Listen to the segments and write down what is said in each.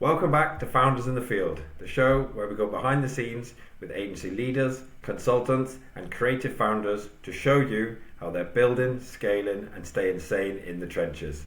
Welcome back to Founders in the Field, the show where we go behind the scenes with agency leaders, consultants, and creative founders to show you how they're building, scaling, and staying sane in the trenches.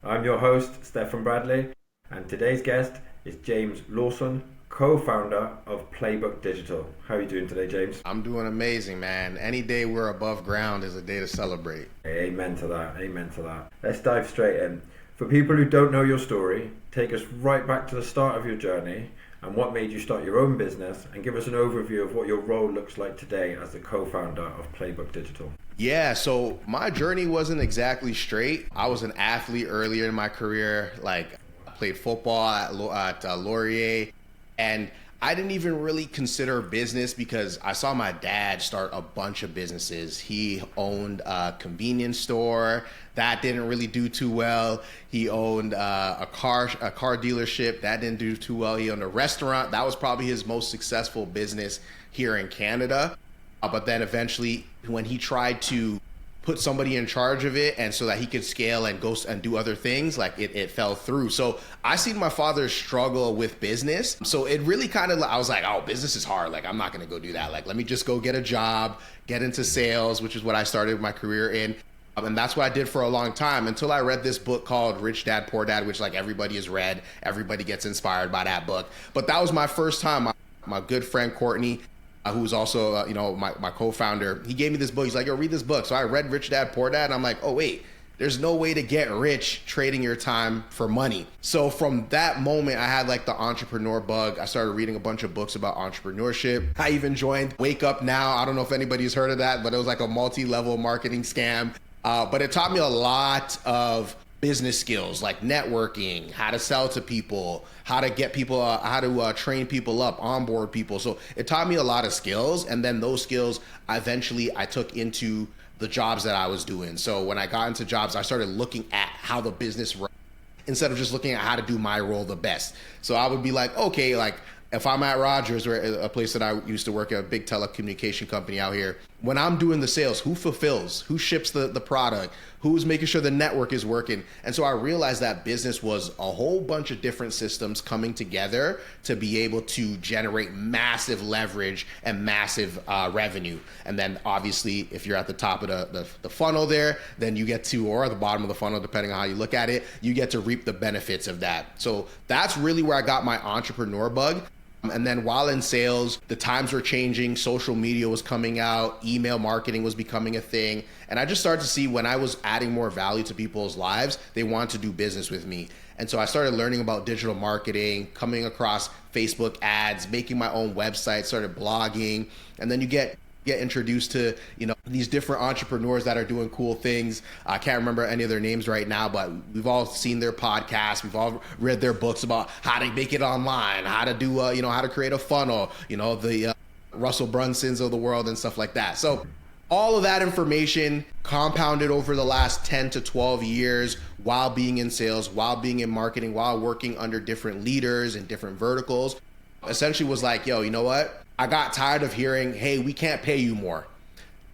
I'm your host, Stefan Bradley, and today's guest is James Lawson, co-founder of Playbook Digital. How are you doing today, James? I'm doing amazing, man. Any day we're above ground is a day to celebrate. Amen to that. Amen to that. Let's dive straight in. For people who don't know your story, take us right back to the start of your journey and what made you start your own business, and give us an overview of what your role looks like today as the co-founder of Playbook Digital. Yeah, so my journey wasn't exactly straight. I was an athlete earlier in my career. I played football at Laurier, and I didn't even really consider business because I saw my dad start a bunch of businesses. He owned a convenience store that didn't really do too well. He owned a car dealership that didn't do too well. He owned a restaurant that was probably his most successful business here in Canada. But then eventually, when he tried to put somebody in charge of it and so that he could scale and go and do other things, it fell through. So I seen my father struggle with business. So it really I was like, oh, business is hard. I'm not going to go do that. Let me just go get a job, get into sales, which is what I started my career in. And that's what I did for a long time until I read this book called Rich Dad, Poor Dad, which everybody has read. Everybody gets inspired by that book. But that was my first time. My good friend, Courtney, who's also, my co-founder, he gave me this book. He's like, yo, read this book. So I read Rich Dad, Poor Dad, and I'm like, oh, wait, there's no way to get rich trading your time for money. So from that moment, I had the entrepreneur bug. I started reading a bunch of books about entrepreneurship. I even joined Wake Up Now. I don't know if anybody's heard of that, but it was a multi-level marketing scam. But it taught me a lot of business skills like networking, how to sell to people, how to get people, how to train people up, onboard people. So it taught me a lot of skills. And then those skills, eventually I took into the jobs that I was doing. So when I got into jobs, I started looking at how the business ran instead of just looking at how to do my role the best. So I would be like, okay, if I'm at Rogers, or a place that I used to work at, a big telecommunication company out here, when I'm doing the sales, who fulfills, who ships the product, who's making sure the network is working? And so I realized that business was a whole bunch of different systems coming together to be able to generate massive leverage and massive revenue. And then obviously, if you're at the top of the funnel there, then you get to, or at the bottom of the funnel, depending on how you look at it, you get to reap the benefits of that. So that's really where I got my entrepreneur bug. And then while in sales, the times were changing, social media was coming out, email marketing was becoming a thing. And I just started to see when I was adding more value to people's lives, they wanted to do business with me. And so I started learning about digital marketing, coming across Facebook ads, making my own website, started blogging. And then you get introduced to, these different entrepreneurs that are doing cool things. I can't remember any of their names right now, but we've all seen their podcasts. We've all read their books about how to make it online, how to do, how to create a funnel, the Russell Brunsons of the world and stuff like that. So all of that information compounded over the last 10 to 12 years while being in sales, while being in marketing, while working under different leaders and different verticals, essentially was like, yo, you know what? I got tired of hearing, hey, we can't pay you more.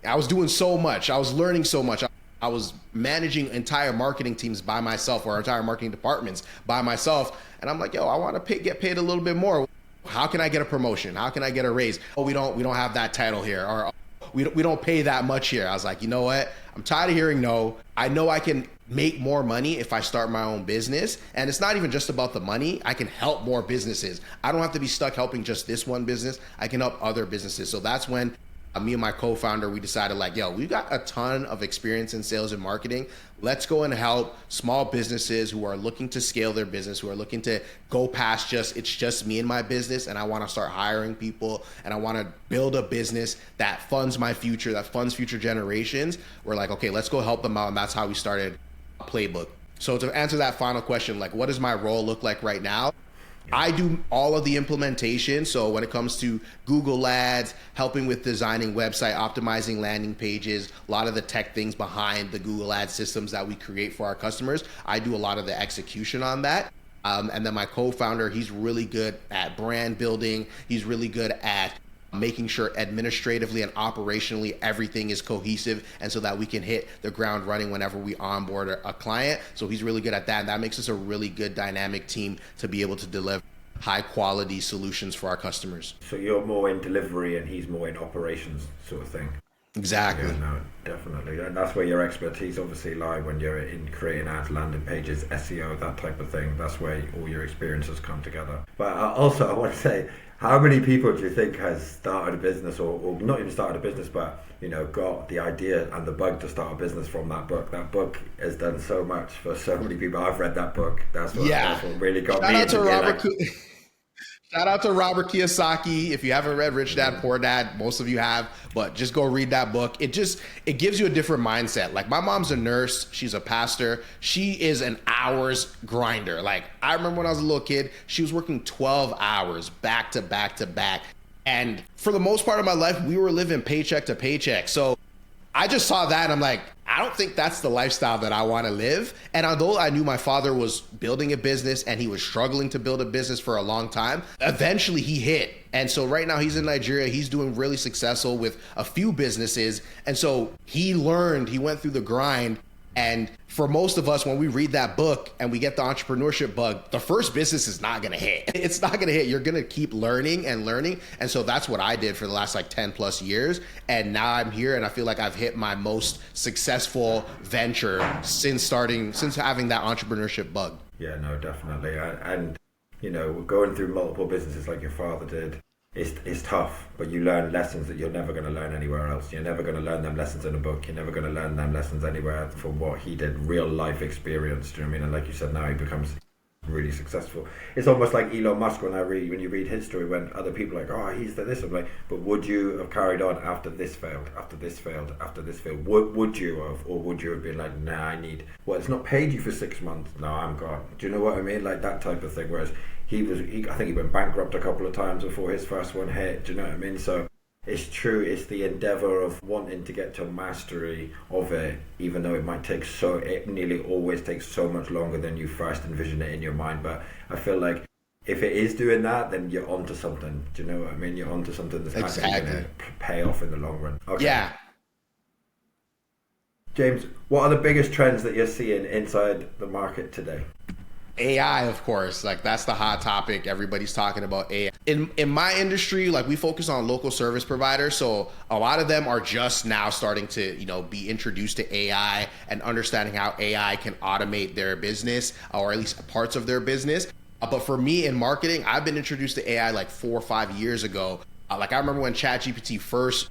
I was doing so much. I was learning so much. I was managing entire marketing teams by myself, or entire marketing departments by myself. And I'm like, yo, I want to get paid a little bit more. How can I get a promotion? How can I get a raise? Oh, we don't have that title here, or we don't pay that much here. I was like, you know what? I'm tired of hearing no. I know I can make more money if I start my own business. And it's not even just about the money. I can help more businesses. I don't have to be stuck helping just this one business. I can help other businesses. So that's when me and my co-founder, we decided yo, we've got a ton of experience in sales and marketing. Let's go and help small businesses who are looking to scale their business, who are looking to go past it's just me and my business, and I want to start hiring people, and I want to build a business that funds my future, that funds future generations. We're like, okay, let's go help them out. And that's how we started Playbook. So to answer that final question, what does my role look like right now? I do all of the implementation. So when it comes to Google Ads, helping with designing website, optimizing landing pages, a lot of the tech things behind the Google Ads systems that we create for our customers, I do a lot of the execution on that. And then my co-founder, he's really good at brand building. He's really good at making sure administratively and operationally everything is cohesive, and so that we can hit the ground running whenever we onboard a client. So he's really good at that, and that makes us a really good dynamic team to be able to deliver high quality solutions for our customers. So you're more in delivery and he's more in operations sort of thing. Exactly. Yeah, no, definitely. And that's where your expertise obviously lie when you're in creating ads, landing pages, SEO, that type of thing. That's where all your experiences come together. But also I want to say, how many people do you think has started a business or not even started a business, but got the idea and the bug to start a business from that book? That book has done so much for so many people. I've read that book. That's what really got me. Shout out to Robert Kiyosaki. If you haven't read Rich Dad, Poor Dad, most of you have, but just go read that book. It gives you a different mindset. Like, my mom's a nurse. She's a pastor. She is an hours grinder. Like, I remember when I was a little kid, she was working 12 hours back to back to back. And for the most part of my life, we were living paycheck to paycheck. So I just saw that and I'm like, I don't think that's the lifestyle that I want to live. And although I knew my father was building a business and he was struggling to build a business for a long time, eventually he hit. And so right now he's in Nigeria. He's doing really successful with a few businesses. And so he went through the grind. And for most of us, when we read that book and we get the entrepreneurship bug, the first business is not going to hit. It's not going to hit. You're going to keep learning and learning. And so that's what I did for the last 10 plus years. And now I'm here and I feel like I've hit my most successful venture since having that entrepreneurship bug. Yeah, no, definitely. And going through multiple businesses like your father did, it's tough, but you learn lessons that you're never going to learn anywhere else. You're never going to learn them lessons in a book. You're never going to learn them lessons anywhere from what he did, real life experience. Do you know what I mean? And like you said, now he becomes really successful. It's almost like Elon Musk when you read his story, when other people are like, oh, he's the this. I'm like, but would you have carried on after this failed, after this failed, after this failed? Would you have, or would you have been like, nah, it's not paid you for 6 months. No, I'm gone. Do you know what I mean? Like that type of thing. Whereas I think he went bankrupt a couple of times before his first one hit. Do you know what I mean? So it's true. It's the endeavor of wanting to get to mastery of it, even though it nearly always takes so much longer than you first envision it in your mind. But I feel like if it is doing that, then you're onto something. Do you know what I mean? You're onto something that's actually going to pay off in the long run. Okay. Yeah. James, what are the biggest trends that you're seeing inside the market today? AI, of course, that's the hot topic. Everybody's talking about AI. In my industry, we focus on local service providers. So a lot of them are just now starting to, be introduced to AI and understanding how AI can automate their business, or at least parts of their business. But for me in marketing, I've been introduced to AI 4 or 5 years ago. I remember when ChatGPT first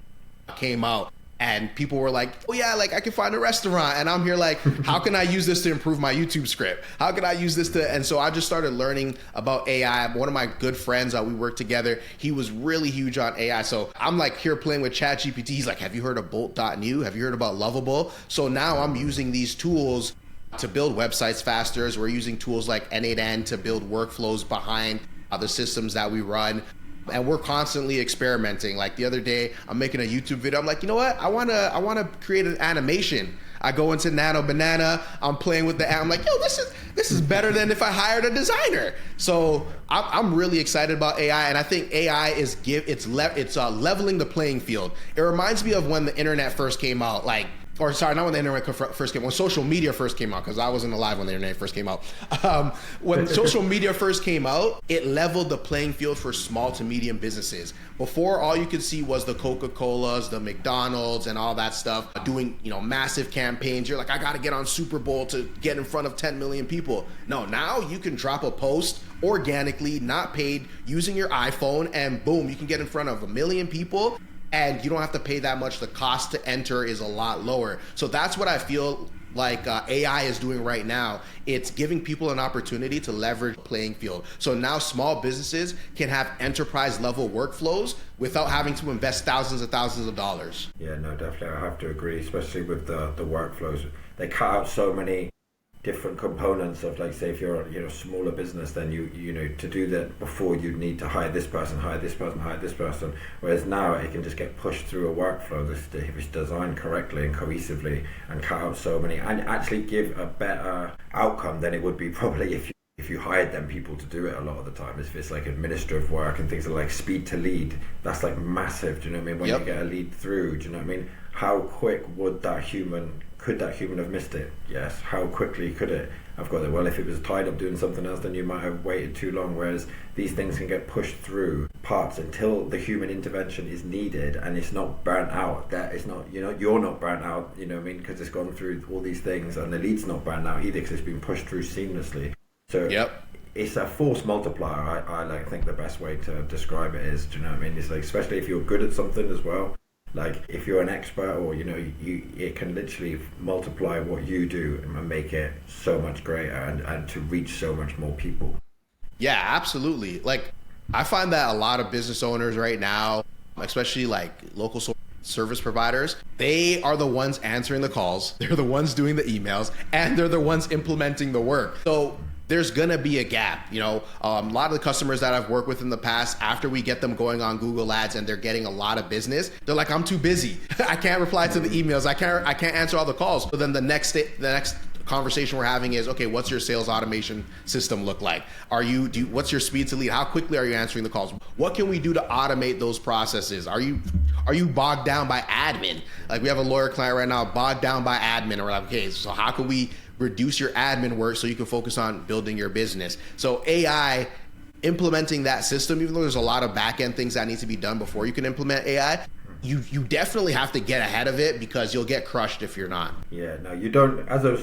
came out. And people were like, oh yeah, I can find a restaurant. And I'm here how can I use this to improve my YouTube script? How can I use this and so I just started learning about AI. One of my good friends, we worked together, he was really huge on AI. So I'm here playing with ChatGPT. He's like, have you heard of Bolt.new? Have you heard about Lovable? So now I'm using these tools to build websites faster. As we're using tools like N8N to build workflows behind the systems that we run. And we're constantly experimenting. The other day, I'm making a YouTube video. I'm like, you know what? I wanna create an animation. I go into Nano Banana. I'm playing with I'm like, yo, this is better than if I hired a designer. So I'm really excited about AI, and I think AI is leveling the playing field. It reminds me of when the internet first came out. Or sorry, not when the internet first came out, when social media first came out, because I wasn't alive when the internet first came out. When social media first came out, it leveled the playing field for small to medium businesses. Before, all you could see was the Coca-Colas, the McDonald's, and all that stuff doing, massive campaigns. You're like, I got to get on Super Bowl to get in front of 10 million people. No, now you can drop a post organically, not paid, using your iPhone, and boom, you can get in front of 1 million people. And you don't have to pay that much. The cost to enter is a lot lower. So that's what I feel like AI is doing right now. It's giving people an opportunity to leverage the playing field. So now small businesses can have enterprise level workflows without having to invest thousands of dollars. Yeah, no, definitely. I have to agree, especially with the workflows. They cut out so many different components of, say, if you're a smaller business, then you to do that before you need to hire this person, whereas now it can just get pushed through a workflow if it's designed correctly and cohesively, and cut out so many, and actually give a better outcome than it would be probably if if you hired them people to do it a lot of the time. If it's like administrative work and things like speed to lead, that's like massive. Do you know what I mean? When you get a lead through, do you know what I mean? How quick could that human have missed it? Yes. How quickly could it have got it? Well, if it was tied up doing something else, then you might have waited too long. Whereas these things can get pushed through parts until the human intervention is needed, and it's not burnt out. That it's not, you're not burnt out. You know what I mean? Because it's gone through all these things, and the lead's not burnt out either because it's been pushed through seamlessly. So it's a force multiplier. I think the best way to describe it is, do you know what I mean? It's like, especially if you're good at something as well. Like if you're an expert, or it can literally multiply what you do and make it so much greater, and to reach so much more people. Yeah, absolutely. Like I find that a lot of business owners right now, especially like local service providers, they are the ones answering the calls, they're the ones doing the emails, and they're the ones implementing the work. So there's gonna be a gap. A lot of the customers that I've worked with in the past, after we get them going on Google Ads and they're getting a lot of business, they're like, I'm too busy. I can't reply to the emails. I can't answer all the calls. So then the next conversation we're having is, okay, what's your sales automation system look like? What's your speed to lead? How quickly are you answering the calls? What can we do to automate those processes? Are you bogged down by admin? Like we have a lawyer client right now bogged down by admin, and we're like, okay, so how can we reduce your admin work so you can focus on building your business? So AI, implementing that system, even though there's a lot of back-end things that need to be done before you can implement AI, you definitely have to get ahead of it, because you'll get crushed if you're not. Yeah, no, you don't, as a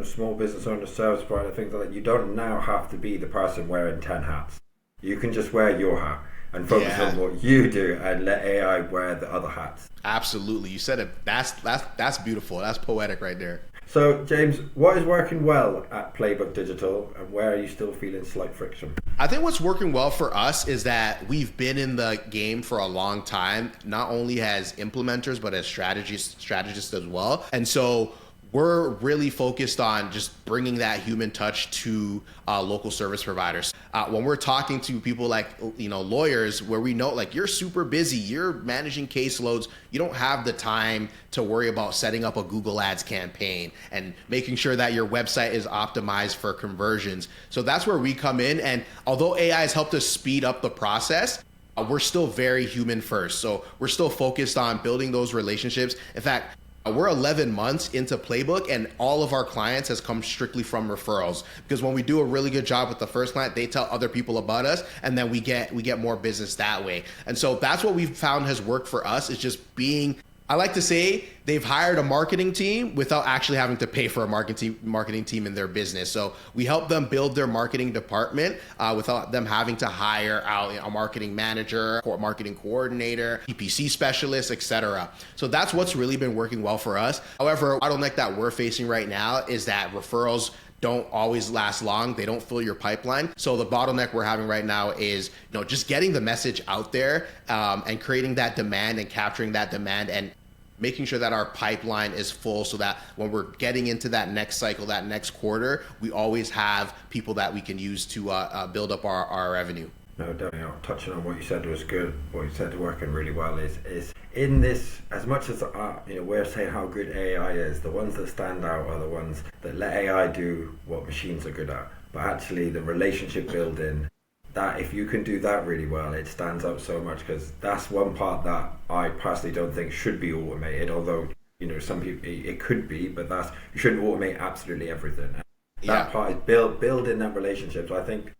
small business owner, service provider, things like that, you don't now have to be the person wearing 10 hats. You can just wear your hat and focus on what you do, and let AI wear the other hats. Absolutely. You said it. That's beautiful. That's poetic right there. So, James, what is working well at Playbook Digital, and where are you still feeling slight friction? I think what's working well for us is that we've been in the game for a long time, not only as implementers, but as strategists as well. And so we're really focused on just bringing that human touch to local service providers. When we're talking to people like, lawyers, where we know like you're super busy, you're managing caseloads, you don't have the time to worry about setting up a Google Ads campaign and making sure that your website is optimized for conversions. So that's where we come in. And although AI has helped us speed up the process, we're still very human first. So we're still focused on building those relationships. In fact, we're 11 months into Playbook, and all of our clients has come strictly from referrals, because when we do a really good job with the first client, they tell other people about us, and then we get more business that way. And so that's what we've found has worked for us, is just being, I like to say, they've hired a marketing team without actually having to pay for a marketing team in their business. So we help them build their marketing department without them having to hire out a marketing manager, or marketing coordinator, PPC specialist, etc. So that's what's really been working well for us. However, the bottleneck that we're facing right now is that referrals don't always last long. They don't fill your pipeline. So the bottleneck we're having right now is, just getting the message out there and creating that demand and capturing that demand and making sure that our pipeline is full, so that when we're getting into that next cycle, that next quarter, we always have people that we can use to build up our revenue. No, definitely. Touching on what you said was good. What you said working really well is in this, as much as we're saying how good AI is, the ones that stand out are the ones that let AI do what machines are good at. But actually the relationship building, that if you can do that really well, it stands out so much, because that's one part that I personally don't think should be automated, although some people it could be, but you shouldn't automate absolutely everything. That part is building that relationship. So I think,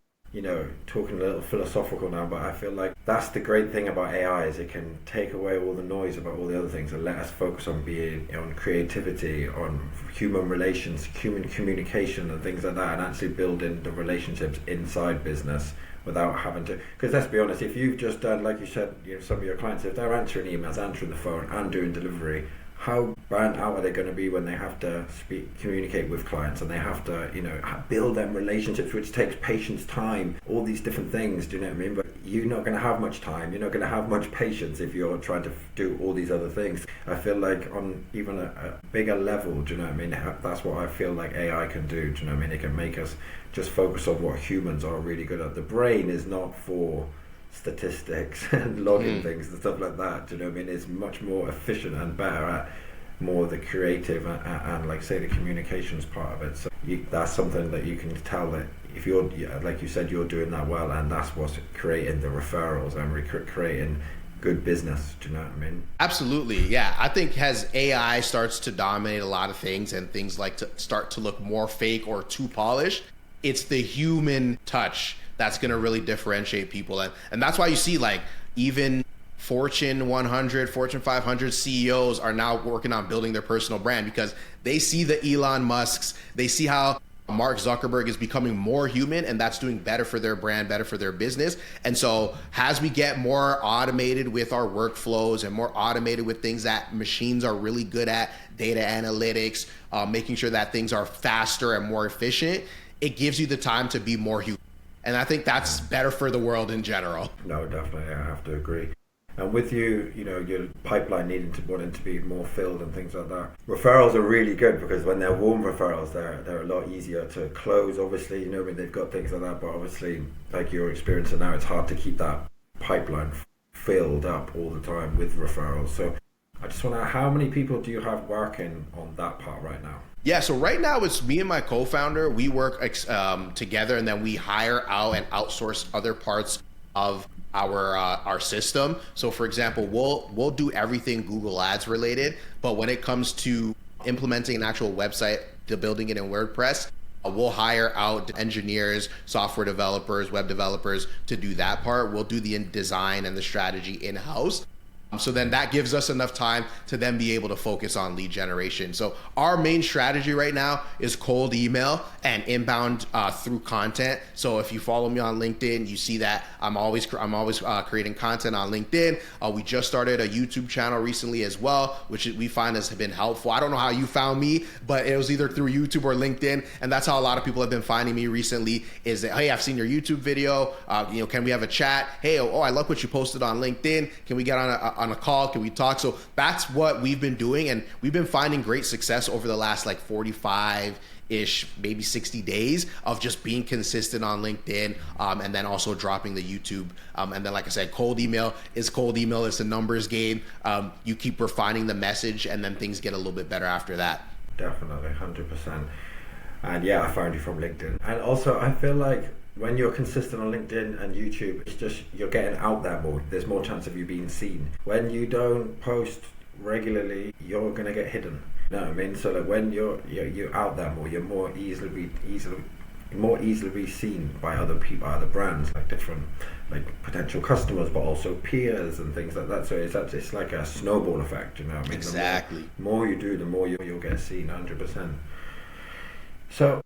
talking a little philosophical now, but I feel like that's the great thing about AI, is it can take away all the noise about all the other things and let us focus on on creativity, on human relations, human communication and things like that, and actually building the relationships inside business without having to, because let's be honest, if you've just done, like you said, some of your clients, if they're answering emails, answering the phone and doing delivery, how burnt out are they going to be when they have to communicate with clients, and they have to, build them relationships, which takes patience, time, all these different things, do you know what I mean? But you're not going to have much time, you're not going to have much patience if you're trying to do all these other things. I feel like on even a bigger level, do you know what I mean? That's what I feel like AI can do, do you know what I mean? It can make us just focus on what humans are really good at. The brain is not for statistics and logging things and stuff like that, do you know what I mean? It's much more efficient and better at more the creative and like say the communications part of it. So that's something that you can tell that if you're, like you said, you're doing that well, and that's what's creating the referrals and creating good business. Do you know what I mean? Absolutely, yeah. I think as AI starts to dominate a lot of things and things like to start to look more fake or too polished, it's the human touch that's going to really differentiate people. And that's why you see like even Fortune 100, Fortune 500 CEOs are now working on building their personal brand because they see the Elon Musks, they see how Mark Zuckerberg is becoming more human, and that's doing better for their brand, better for their business. And so as we get more automated with our workflows and more automated with things that machines are really good at, data analytics, making sure that things are faster and more efficient, it gives you the time to be more human. And I think that's better for the world in general. No, definitely, I have to agree. And with you, your pipeline wanting to be more filled and things like that. Referrals are really good because when they're warm referrals, they're a lot easier to close. Obviously, when they've got things like that, but obviously, like you're experiencing now, it's hard to keep that pipeline filled up all the time with referrals. So I just want to know, how many people do you have working on that part right now? Yeah, so right now it's me and my co-founder. We work together, and then we hire out and outsource other parts of our system. So for example, we'll do everything Google Ads related, but when it comes to implementing an actual website, to building it in WordPress, we'll hire out engineers, software developers, web developers to do that part. We'll do the design and the strategy in-house. So then that gives us enough time to then be able to focus on lead generation. So our main strategy right now is cold email and inbound through content. So if you follow me on LinkedIn, you see that I'm always creating content on LinkedIn. We just started a YouTube channel recently as well, which we find has been helpful. I don't know how you found me, but it was either through YouTube or LinkedIn, and that's how a lot of people have been finding me recently. Is that, hey, I've seen your YouTube video. Can we have a chat? Hey, I like what you posted on LinkedIn. Can we get on a call? Can we talk? So that's what we've been doing, and we've been finding great success over the last like 45-ish, maybe 60 days of just being consistent on LinkedIn, and then also dropping the YouTube. And then, like I said, cold email is cold email. It's a numbers game. You keep refining the message, and then things get a little bit better after that. Definitely, 100%. And yeah, I found you from LinkedIn. And also, I feel like when you're consistent on LinkedIn and YouTube, it's just you're getting out there more. There's more chance of you being seen. When you don't post regularly, you're gonna get hidden. You know what I mean? So like when you're out there more, you're more easily be seen by other people, other brands, like different potential customers, but also peers and things like that. So it's like a snowball effect. You know what I mean? Exactly. The more you do, the more you'll get seen. 100%. So,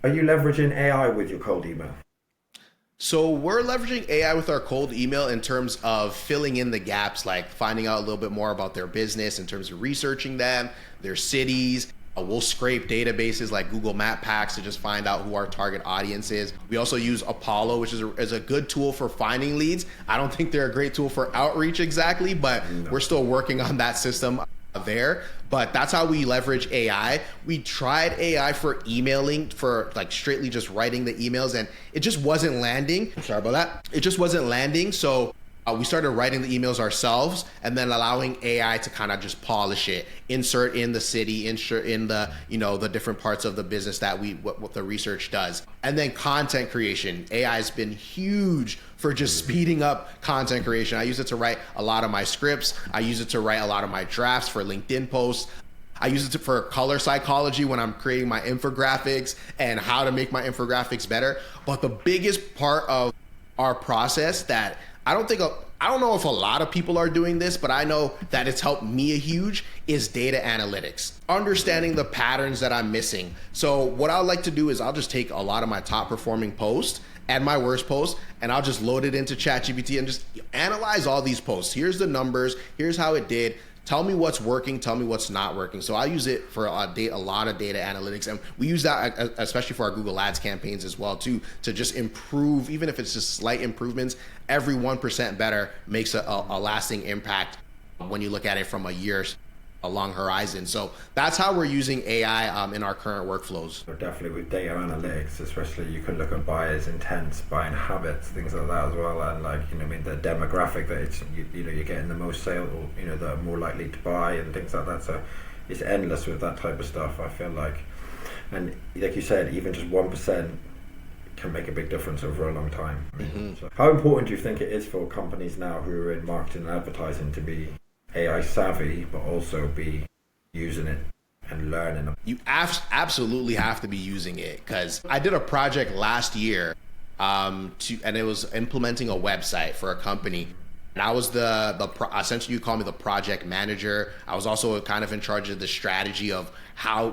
are you leveraging AI with your cold email? So we're leveraging AI with our cold email in terms of filling in the gaps, like finding out a little bit more about their business in terms of researching them, their cities. We'll scrape databases like Google Map Packs to just find out who our target audience is. We also use Apollo, which is a good tool for finding leads. I don't think they're a great tool for outreach exactly, but we're still working on that system there. But that's how we leverage AI. We tried AI for emailing, for like straightly just writing the emails, and it just wasn't landing. Sorry about that. It just wasn't landing. So we started writing the emails ourselves and then allowing AI to kind of just polish it, insert in the city, insert in the, the different parts of the business that what the research does. And then content creation. AI has been huge for just speeding up content creation. I use it to write a lot of my scripts. I use it to write a lot of my drafts for LinkedIn posts. I use it for color psychology when I'm creating my infographics and how to make my infographics better. But the biggest part of our process that I don't know if a lot of people are doing this, but I know that it's helped me a huge is data analytics, understanding the patterns that I'm missing. So what I like to do is I'll just take a lot of my top performing posts and my worst posts, and I'll just load it into ChatGPT and just analyze all these posts. Here's the numbers, here's how it did. Tell me what's working, tell me what's not working. So I use it for a lot of data analytics, and we use that especially for our Google Ads campaigns as well too, to just improve, even if it's just slight improvements, every 1% better makes a lasting impact when you look at it from a long horizon. So that's how we're using AI in our current workflows. Definitely with data analytics, especially you can look at buyers' intents, buying habits, things like that as well, and the demographic that it's you're getting the most sale, or that are more likely to buy and things like that. So it's endless with that type of stuff, I feel like. And like you said, even just 1% can make a big difference over a long time. So how important do you think it is for companies now who are in marketing and advertising to be AI savvy, but also be using it and learning them? You absolutely have to be using it, because I did a project last year and it was implementing a website for a company. And I was essentially, you call me the project manager. I was also kind of in charge of the strategy of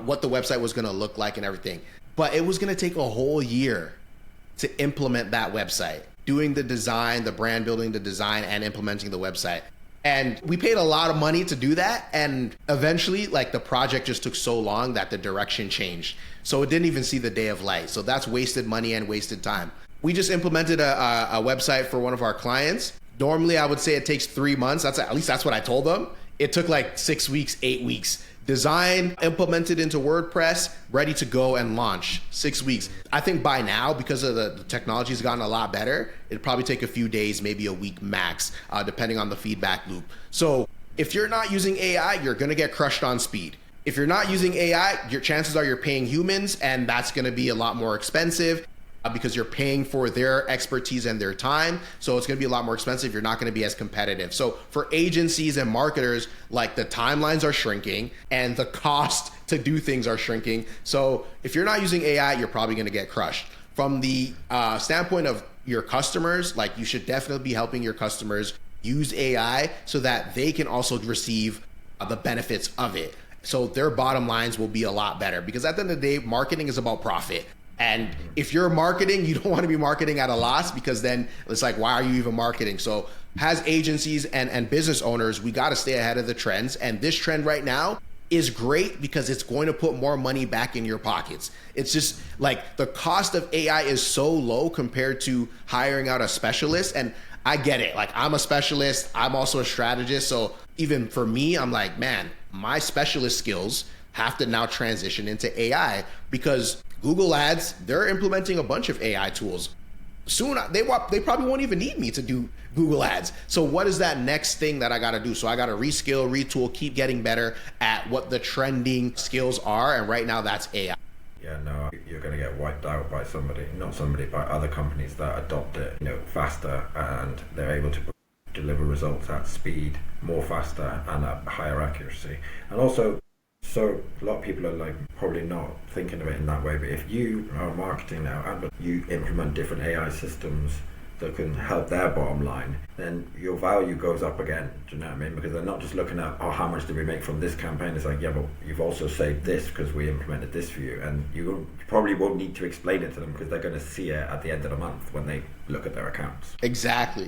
what the website was going to look like and everything. But it was going to take a whole year to implement that website, doing the design, the brand building, the design, and implementing the website. And we paid a lot of money to do that. And eventually, like, the project just took so long that the direction changed. So it didn't even see the day of light. So that's wasted money and wasted time. We just implemented a website for one of our clients. Normally, I would say it takes 3 months. At least that's what I told them. It took like 6 weeks, 8 weeks. Design, implemented into WordPress, ready to go and launch. 6 weeks. I think by now, because of the technology has gotten a lot better, it'd probably take a few days, maybe a week max, depending on the feedback loop. So if you're not using AI, you're going to get crushed on speed. If you're not using AI, your chances are you're paying humans, and that's going to be a lot more expensive. Because you're paying for their expertise and their time. So it's going to be a lot more expensive. You're not going to be as competitive. So for agencies and marketers, like, the timelines are shrinking and the cost to do things are shrinking. So if you're not using AI, you're probably going to get crushed. From the standpoint of your customers, like, you should definitely be helping your customers use AI so that they can also receive the benefits of it. So their bottom lines will be a lot better, because at the end of the day, marketing is about profit. And if you're marketing, you don't want to be marketing at a loss, because then it's like, why are you even marketing? So as agencies and business owners, we got to stay ahead of the trends. And this trend right now is great because it's going to put more money back in your pockets. It's just like the cost of AI is so low compared to hiring out a specialist. And I get it. Like, I'm a specialist. I'm also a strategist. So even for me, I'm like, man, my specialist skills have to now transition into AI, because Google Ads, they're implementing a bunch of AI tools. Soon, they probably won't even need me to do Google Ads. So what is that next thing that I got to do? So I got to reskill, retool, keep getting better at what the trending skills are. And right now, that's AI. Yeah, no, you're going to get wiped out by by other companies that adopt it, faster, and they're able to deliver results at speed, more faster, and at higher accuracy. And also, so a lot of people are like probably not thinking of it in that way, but if you are marketing now and you implement different AI systems that can help their bottom line, then your value goes up again. Do you know what I mean? Because they're not just looking at, oh, how much did we make from this campaign? It's like, yeah, but you've also saved this because we implemented this for you. And you probably won't need to explain it to them, because they're going to see it at the end of the month when they look at their accounts. Exactly.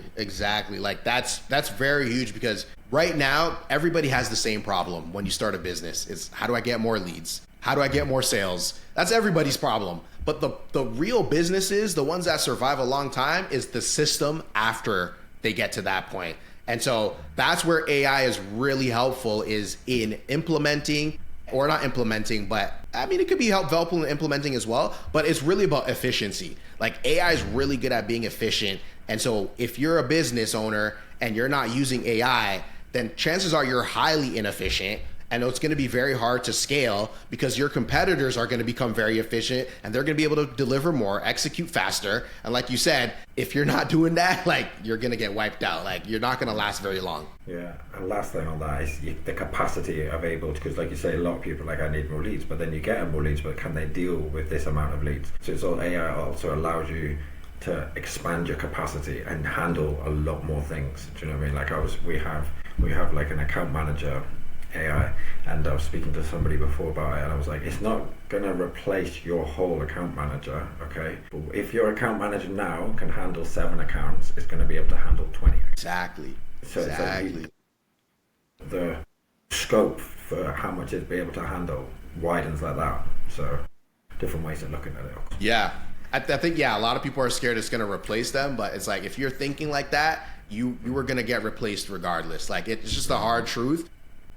Like, that's very huge, because right now, everybody has the same problem when you start a business. It's, how do I get more leads? How do I get more sales? That's everybody's problem. But the real businesses, the ones that survive a long time, is the system after they get to that point. And so that's where AI is really helpful, is in implementing, or not implementing, but I mean, it could be helpful in implementing as well, but it's really about efficiency. Like, AI is really good at being efficient. And so if you're a business owner and you're not using AI, then chances are you're highly inefficient. And it's going to be very hard to scale, because your competitors are going to become very efficient and they're going to be able to deliver more, execute faster. And like you said, if you're not doing that, like, you're going to get wiped out. Like, you're not going to last very long. Yeah. And last thing on that is the capacity of because like you say, a lot of people are like, I need more leads, but then you get more leads, but can they deal with this amount of leads? So it's all AI also allows you to expand your capacity and handle a lot more things. Do you know what I mean? Like, we have like an account manager AI, and I was speaking to somebody before about it, and I was like, it's not going to replace your whole account manager, okay? But if your account manager now can handle 7 accounts, it's going to be able to handle 20. Exactly. So exactly. It's like the scope for how much it's be able to handle widens like that. So different ways of looking at it. Yeah. I think, a lot of people are scared it's going to replace them, but it's like, if you're thinking like that, you were going to get replaced regardless. Like, it's just the hard truth.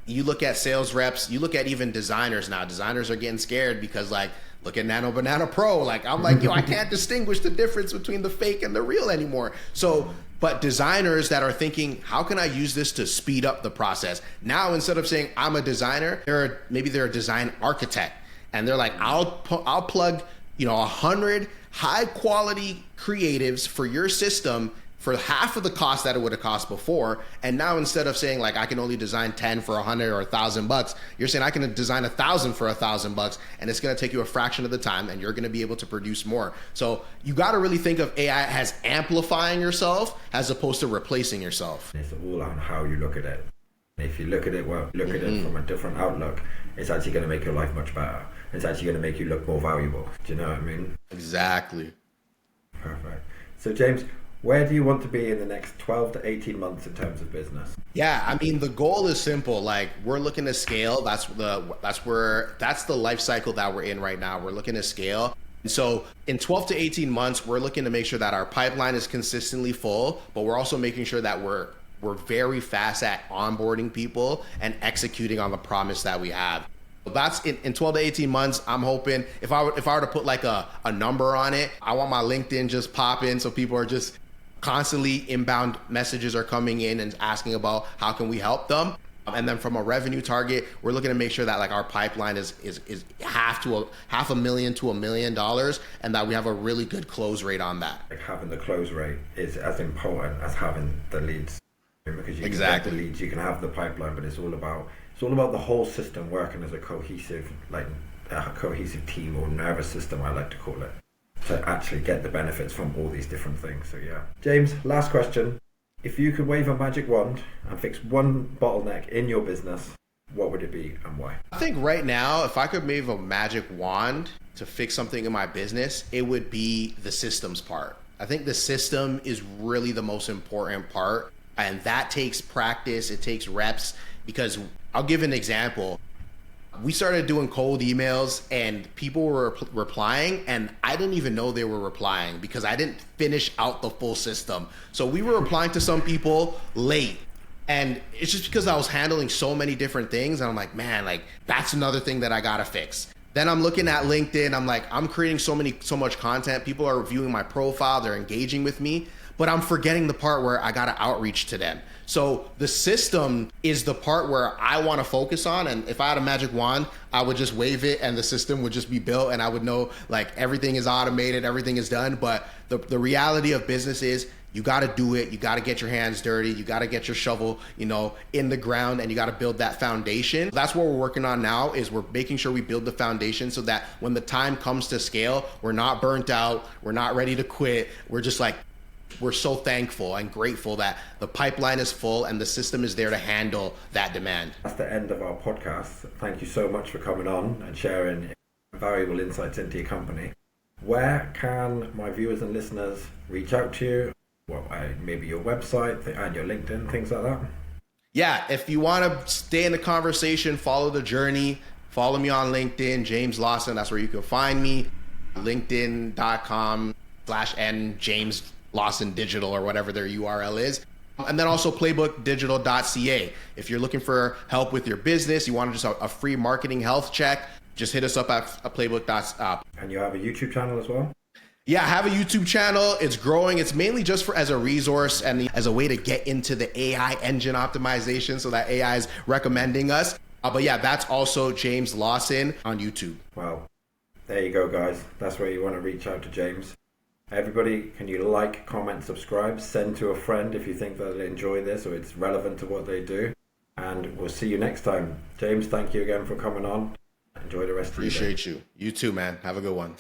You look at sales reps, you look at even designers now. Designers are getting scared because, like, Look at Nano Banana Pro. Like, I'm like, yo, I can't distinguish the difference between the fake and the real anymore. So, but designers that are thinking, how can I use this to speed up the process? Now, instead of saying I'm a designer, maybe they're a design architect, and they're like, I'll plug, 100 high quality creatives for your system for half of the cost that it would have cost before. And now, instead of saying like I can only design 10 for 100 or $1,000, you're saying I can design 1,000 for $1,000, and it's going to take you a fraction of the time, and you're going to be able to produce more. So you got to really think of AI as amplifying yourself as opposed to replacing yourself. It's all on how you look at it. If you look at it, it from a different outlook, it's actually going to make your life much better. It's actually going to make you look more valuable. Do you know what I mean? Exactly. Perfect. So James, where do you want to be in the next 12 to 18 months in terms of business? Yeah, I mean, the goal is simple. Like, we're looking to scale. That's the life cycle that we're in right now. We're looking to scale. And so in 12 to 18 months, we're looking to make sure that our pipeline is consistently full, but we're also making sure that we're very fast at onboarding people and executing on the promise that we have. That's in 12 to 18 months. I'm hoping if I were to put like a number on it, I want my LinkedIn just popping, so people are just constantly inbound messages are coming in and asking about how can we help them. And then from a revenue target, we're looking to make sure that like our pipeline is half a million to $1 million, and that we have a really good close rate on that. Like, having the close rate is as important as having the leads, because you can get the leads, you can have the pipeline, but it's all about the whole system working as a cohesive team, or nervous system, I like to call it, to actually get the benefits from all these different things. So yeah. James, last question. If you could wave a magic wand and fix one bottleneck in your business, what would it be and why? I think right now, if I could wave a magic wand to fix something in my business, it would be the systems part. I think the system is really the most important part, and that takes practice, it takes reps, because I'll give an example. We started doing cold emails and people were replying, and I didn't even know they were replying because I didn't finish out the full system. So we were replying to some people late, and it's just because I was handling so many different things, and I'm like, man, like that's another thing that I gotta fix. Then I'm looking at LinkedIn, I'm like, I'm creating so much content, people are viewing my profile, they're engaging with me, but I'm forgetting the part where I gotta outreach to them. So the system is the part where I want to focus on. And if I had a magic wand, I would just wave it and the system would just be built, and I would know like everything is automated, everything is done. But the reality of business is you got to do it. You got to get your hands dirty. You got to get your shovel, in the ground, and you got to build that foundation. That's what we're working on now, is we're making sure we build the foundation so that when the time comes to scale, we're not burnt out. We're not ready to quit. We're just like, we're so thankful and grateful that the pipeline is full and the system is there to handle that demand. That's the end of our podcast. Thank you so much for coming on and sharing valuable insights into your company. Where can my viewers and listeners reach out to you? Well, maybe your website and your LinkedIn, things like that. Yeah, if you want to stay in the conversation, follow the journey, follow me on LinkedIn, James Lawson. That's where you can find me. LinkedIn.com/N James Lawson Digital, or whatever their URL is. And then also playbookdigital.ca. If you're looking for help with your business, you want just a free marketing health check, just hit us up at playbook.com. And you have a YouTube channel as well? Yeah, I have a YouTube channel. It's growing. It's mainly just as a resource and as a way to get into the AI engine optimization, so that AI is recommending us. But yeah, that's also James Lawson on YouTube. Well, there you go, guys. That's where you want to reach out to James. Everybody, can you like, comment, subscribe, send to a friend if you think they'll enjoy this or it's relevant to what they do. And we'll see you next time. James, thank you again for coming on. Enjoy the rest of your day. Appreciate you. You too, man. Have a good one.